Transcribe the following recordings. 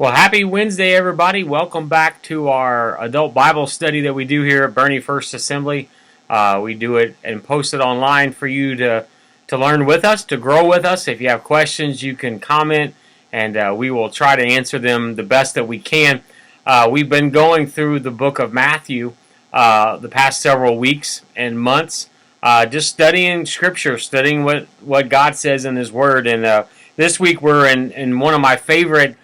Well, happy Wednesday, everybody. Welcome back to our adult Bible study that we do here at Bernie First Assembly. We do it and post it online for you to learn with us, to grow with us. If you have questions, you can comment, and we will try to answer them the best that we can. We've been going through the book of Matthew the past several weeks and months, just studying Scripture, studying what God says in His Word. And this week we're in one of my favorite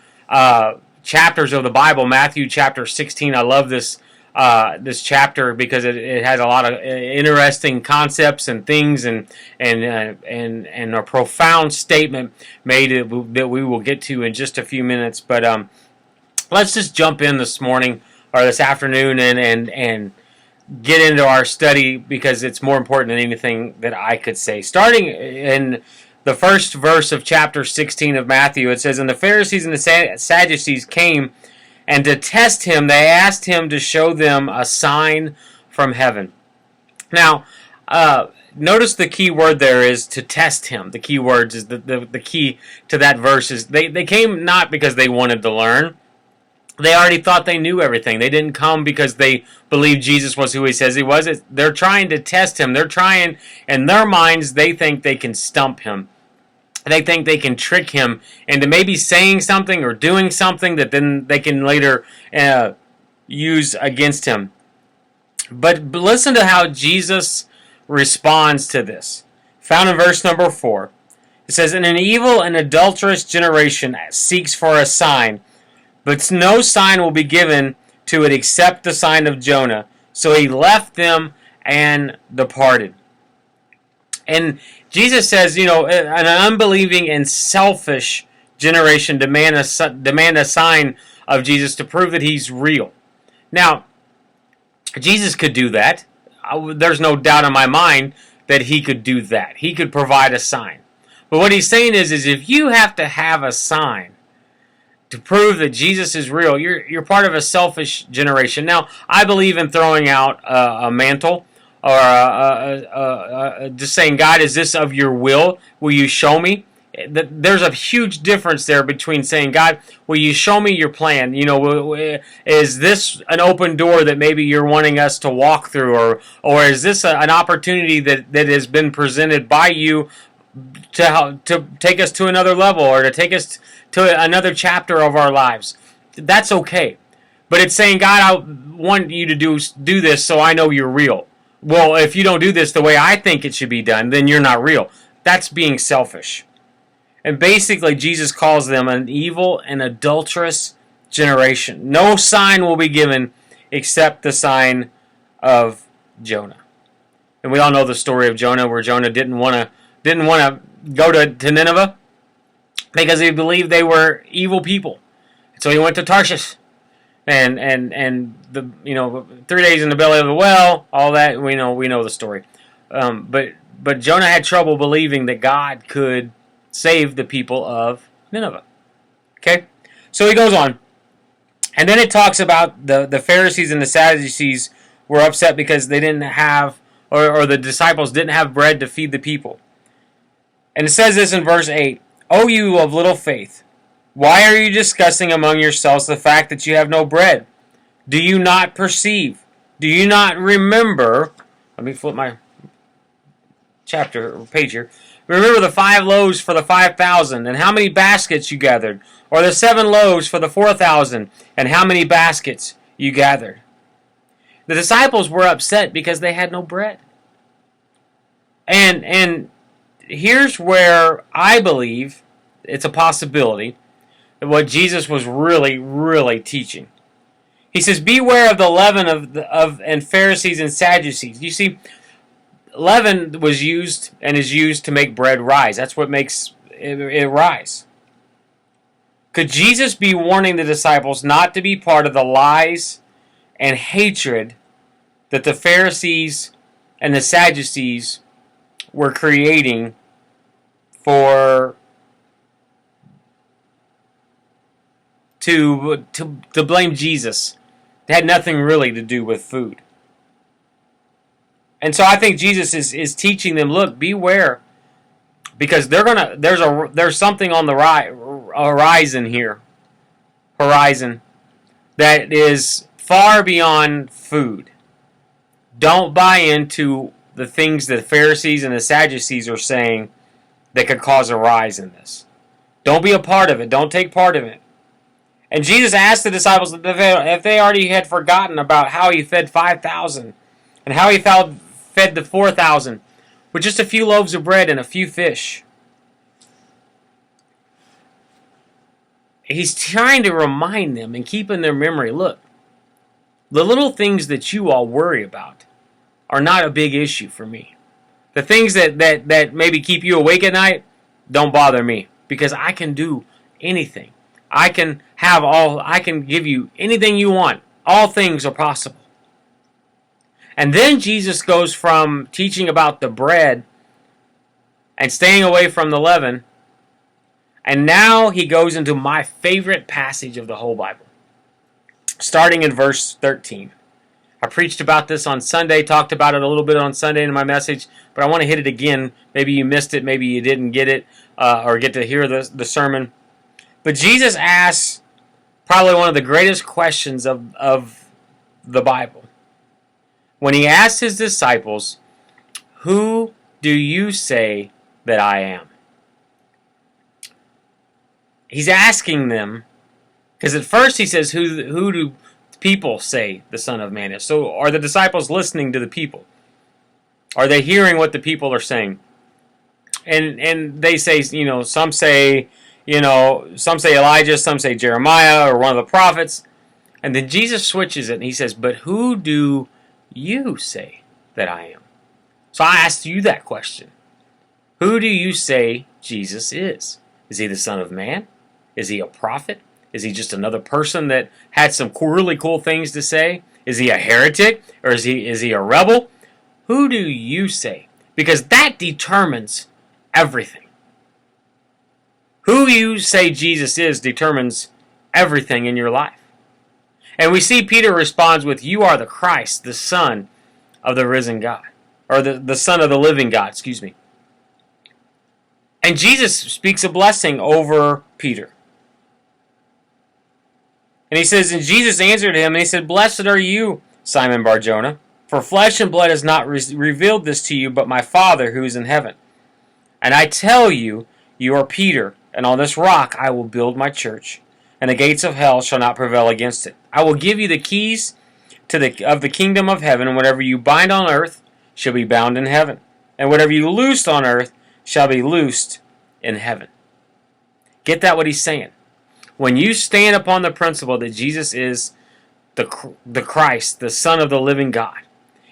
chapters of the Bible, Matthew chapter 16. I love this chapter because it has a lot of interesting concepts and things and a profound statement made that we will get to in just a few minutes. But let's just jump in this morning or this afternoon and get into our study because it's more important than anything that I could say. Starting in the first verse of chapter 16 of Matthew, it says, "And the Pharisees and the Sadducees came, and to test him, they asked him to show them a sign from heaven." Now, notice the key word there is to test him. The key words is the key to that verse is they came not because they wanted to learn. They already thought they knew everything. They didn't come because they believed Jesus was who he says he was. They're trying to test him. They're trying, in their minds, they think they can stump him. They think they can trick him into maybe saying something or doing something that then they can later use against him. But listen to how Jesus responds to this. Found in verse number 4. It says, "And an evil and adulterous generation seeks for a sign, but no sign will be given to it except the sign of Jonah. So he left them and departed." And Jesus says, an unbelieving and selfish generation demand a sign of Jesus to prove that he's real. Now, Jesus could do that. There's no doubt in my mind that he could do that. He could provide a sign. But what he's saying is if you have to have a sign to prove that Jesus is real, you're part of a selfish generation. Now, I believe in throwing out a mantle or just saying, "God, is this of your will? Will you show me?" There's a huge difference there between saying, "God, will you show me your plan? Is this an open door that maybe you're wanting us to walk through, or is this an opportunity that has been presented by you to take us to another level or to take us to another chapter of our lives?" That's okay. But it's saying, "God, I want you to do this so I know you're real." Well, if you don't do this the way I think it should be done, then you're not real. That's being selfish. And basically, Jesus calls them an evil and adulterous generation. No sign will be given except the sign of Jonah. And we all know the story of Jonah, where Jonah didn't want to go to Nineveh because he believed they were evil people. So he went to Tarshish. And the 3 days in the belly of the well, all that we know the story. But Jonah had trouble believing that God could save the people of Nineveh. Okay, so he goes on, and then it talks about the Pharisees and the Sadducees were upset because they didn't have, or the disciples didn't have bread to feed the people. And it says this in verse 8: "O you of little faith, why are you discussing among yourselves the fact that you have no bread? Do you not perceive? Do you not remember?" Let me flip my page here. "Remember the 5 loaves for the 5,000, and how many baskets you gathered? Or the 7 loaves for the 4,000, and how many baskets you gathered?" The disciples were upset because they had no bread. And here's where I believe it's a possibility what Jesus was really, really teaching. He says, "Beware of the leaven and Pharisees and Sadducees." You see, leaven was used and is used to make bread rise. That's what makes it rise. Could Jesus be warning the disciples not to be part of the lies and hatred that the Pharisees and the Sadducees were creating to blame Jesus? It had nothing really to do with food. And so I think Jesus is teaching them, look, beware, because there's something on the horizon here horizon that is far beyond food. Don't buy into the things the Pharisees and the Sadducees are saying that could cause a rise in this. Don't be a part of it. Don't take part of it. And Jesus asked the disciples if they already had forgotten about how he fed 5,000 and how he fed the 4,000 with just a few loaves of bread and a few fish. He's trying to remind them and keep in their memory, look, the little things that you all worry about are not a big issue for me. The things that maybe keep you awake at night don't bother me because I can do anything. I can give you anything you want. All things are possible. And then Jesus goes from teaching about the bread and staying away from the leaven, and now he goes into my favorite passage of the whole Bible, starting in verse 13. I preached about this on Sunday, talked about it a little bit on Sunday in my message, but I want to hit it again. Maybe you missed it, maybe you didn't get it, or get to hear the sermon. But Jesus asks probably one of the greatest questions of the Bible. When he asked his disciples, "Who do you say that I am?" He's asking them, because at first he says, who do people say the Son of Man is? So are the disciples listening to the people? Are they hearing what the people are saying? And they say, some say Elijah, some say Jeremiah or one of the prophets. And then Jesus switches it and he says, but who do you say that I am? So I asked you that question. Who do you say Jesus is? Is he the Son of Man? Is he a prophet? Is he just another person that had some really cool things to say? Is he a heretic? Or is he a rebel? Who do you say? Because that determines everything. Who you say Jesus is determines everything in your life. And we see Peter responds with, you are the Christ, the Son of the risen God. Or the Son of the living God, excuse me. And Jesus speaks a blessing over Peter. And he says, and Jesus answered him, and he said, blessed are you, Simon Bar-Jonah, for flesh and blood has not revealed this to you, but my Father who is in heaven. And I tell you, you are Peter, and on this rock I will build my church, and the gates of hell shall not prevail against it. I will give you the keys of the kingdom of heaven, and whatever you bind on earth shall be bound in heaven, and whatever you loose on earth shall be loosed in heaven. Get that what he's saying? When you stand upon the principle that Jesus is the Christ, the Son of the living God,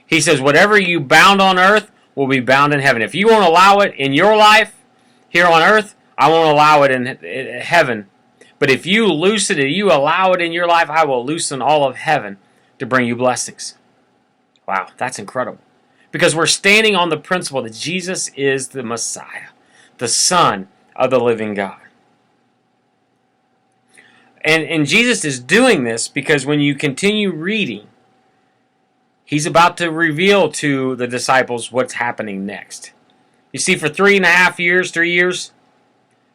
he says whatever you bound on earth will be bound in heaven. If you won't allow it in your life here on earth, I won't allow it in heaven. But if you loose it, if you allow it in your life, I will loosen all of heaven to bring you blessings. Wow, that's incredible. Because we're standing on the principle that Jesus is the Messiah, the Son of the living God. And Jesus is doing this because when you continue reading, he's about to reveal to the disciples what's happening next. You see, for 3 years,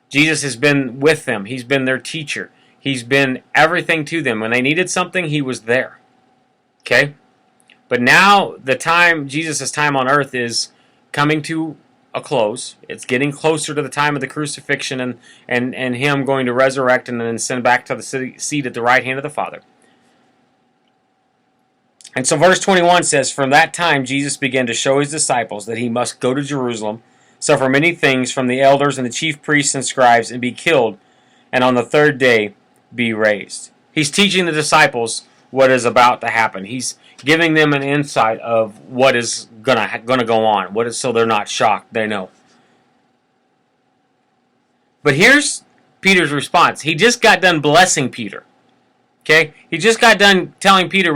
Jesus has been with them. He's been their teacher. He's been everything to them. When they needed something, he was there. Okay? But now Jesus' time on earth is coming to a close. It's getting closer to the time of the crucifixion and him going to resurrect and then send back to the seat at the right hand of the Father. And so verse 21 says, from that time Jesus began to show his disciples that he must go to Jerusalem, suffer many things from the elders and the chief priests and scribes, and be killed, and on the third day be raised. He's teaching the disciples what is about to happen. He's giving them an insight of what is gonna go on. So they're not shocked. They know. But here's Peter's response. He just got done blessing Peter. Okay? He just got done telling Peter,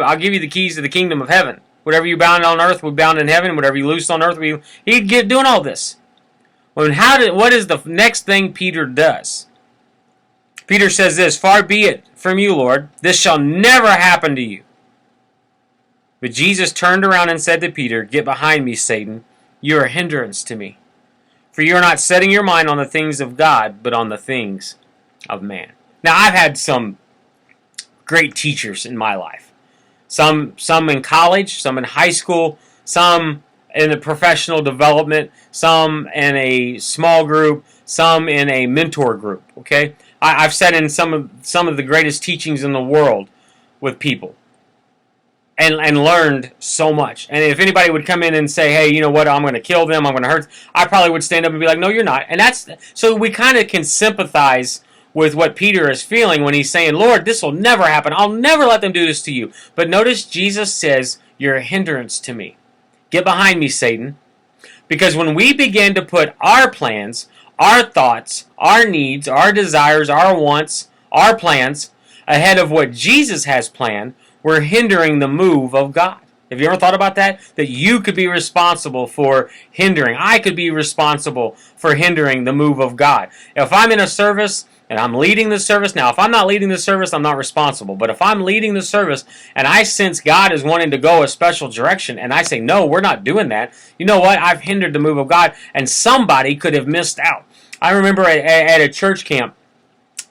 I'll give you the keys to the kingdom of heaven. Whatever you bound on earth will be bound in heaven. Whatever you loose on earth will be... He'd get doing all this. Well, what is the next thing Peter does? Peter says this, far be it from you, Lord. This shall never happen to you. But Jesus turned around and said to Peter, get behind me, Satan. You are a hindrance to me. For you are not setting your mind on the things of God, but on the things of man. Now, I've had some great teachers in my life. Some in college, some in high school, some in the professional development, some in a small group, some in a mentor group. Okay, I've sat in some of the greatest teachings in the world with people, and learned so much. And if anybody would come in and say, "Hey, you know what? I'm going to kill them. I'm going to hurt," I probably would stand up and be like, "No, you're not." And that's so we kind of can sympathize with what Peter is feeling when he's saying, "Lord, this will never happen. I'll never let them do this to you." But notice Jesus says, "You're a hindrance to me. Get behind me, Satan." Because when we begin to put our plans, our thoughts, our needs, our desires, our wants, our plans ahead of what Jesus has planned, we're hindering the move of God. Have you ever thought about that? That you could be responsible for hindering. I could be responsible for hindering the move of God. If I'm in a service and I'm leading the service, now if I'm not leading the service, I'm not responsible. But if I'm leading the service and I sense God is wanting to go a special direction and I say, "No, we're not doing that," you know what? I've hindered the move of God and somebody could have missed out. I remember at a church camp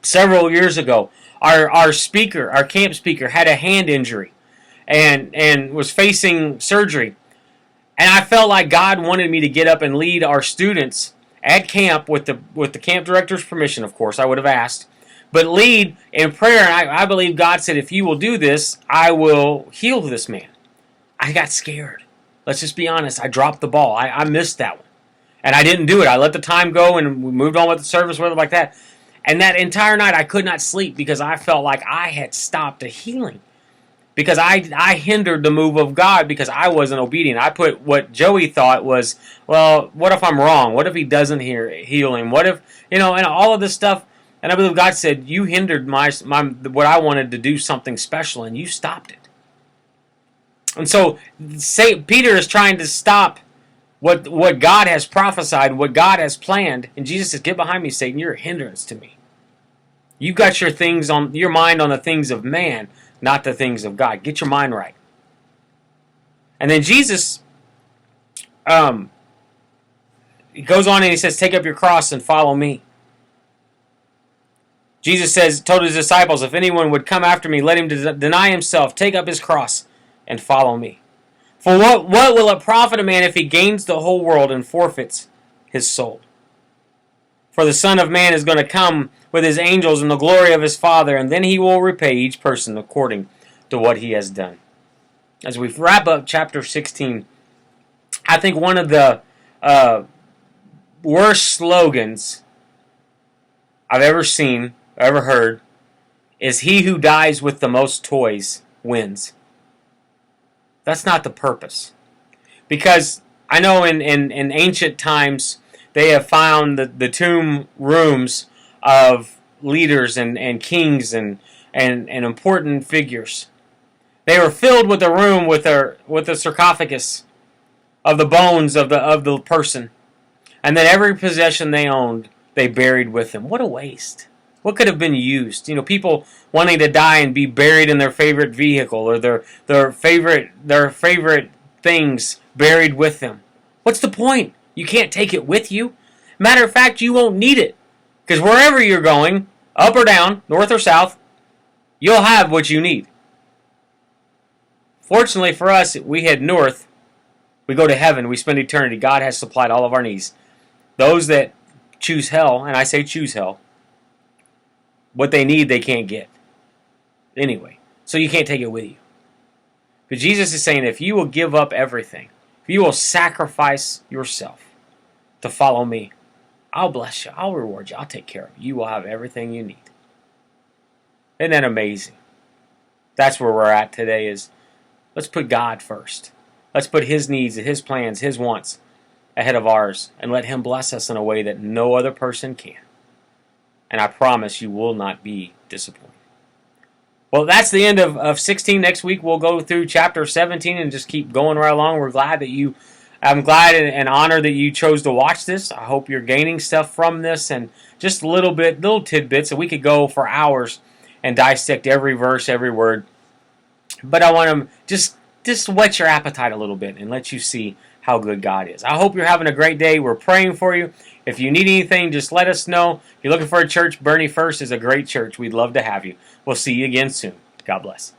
several years ago, our speaker, our camp speaker, had a hand injury and was facing surgery. And I felt like God wanted me to get up and lead our students at camp with the camp director's permission, of course. I would have asked. But lead in prayer. And I believe God said, "If you will do this, I will heal this man." I got scared. Let's just be honest. I dropped the ball. I missed that one. And I didn't do it. I let the time go and we moved on with the service, whatever like that. And that entire night I could not sleep because I felt like I had stopped a healing. Because I hindered the move of God because I wasn't obedient. I put what Joey thought was, well, what if I'm wrong? What if he doesn't heal him? What if, and all of this stuff. And I believe God said, "You hindered my what I wanted to do something special and you stopped it." And so Peter is trying to stop what God has prophesied, what God has planned. And Jesus says, "Get behind me, Satan. You're a hindrance to me. You've got your mind on the things of man, not the things of God. Get your mind right." And then Jesus he goes on and he says, "Take up your cross and follow me." Jesus told his disciples, "If anyone would come after me, let him deny himself, take up his cross, and follow me. For what will it profit a man if he gains the whole world and forfeits his soul? For the Son of Man is going to come with his angels in the glory of his Father, and then he will repay each person according to what he has done." As we wrap up chapter 16, I think one of the worst slogans I've ever seen, ever heard, is "He who dies with the most toys wins." That's not the purpose. Because I know in ancient times they have found the tomb rooms of leaders and kings and important figures. They were filled with a room with a sarcophagus of the bones of the person. And then every possession they owned, they buried with them. What a waste. What could have been used? People wanting to die and be buried in their favorite vehicle or their favorite things buried with them. What's the point? You can't take it with you. Matter of fact, you won't need it. Because wherever you're going, up or down, north or south, you'll have what you need. Fortunately for us, we head north. We go to heaven. We spend eternity. God has supplied all of our needs. Those that choose hell, and I say choose hell, what they need, they can't get. Anyway, so you can't take it with you. But Jesus is saying, if you will give up everything, if you will sacrifice yourself to follow me, I'll bless you. I'll reward you. I'll take care of you. You will have everything you need. Isn't that amazing? That's where we're at today is, let's put God first. Let's put His needs, His plans, His wants ahead of ours, and let Him bless us in a way that no other person can. And I promise you will not be disappointed. Well, that's the end of 16. Next week we'll go through chapter 17 and just keep going right along. I'm glad and honored that you chose to watch this. I hope you're gaining stuff from this and just little tidbits. So we could go for hours and dissect every verse, every word. But I want to just whet your appetite a little bit and let you see how good God is. I hope you're having a great day. We're praying for you. If you need anything, just let us know. If you're looking for a church, Bernie First is a great church. We'd love to have you. We'll see you again soon. God bless.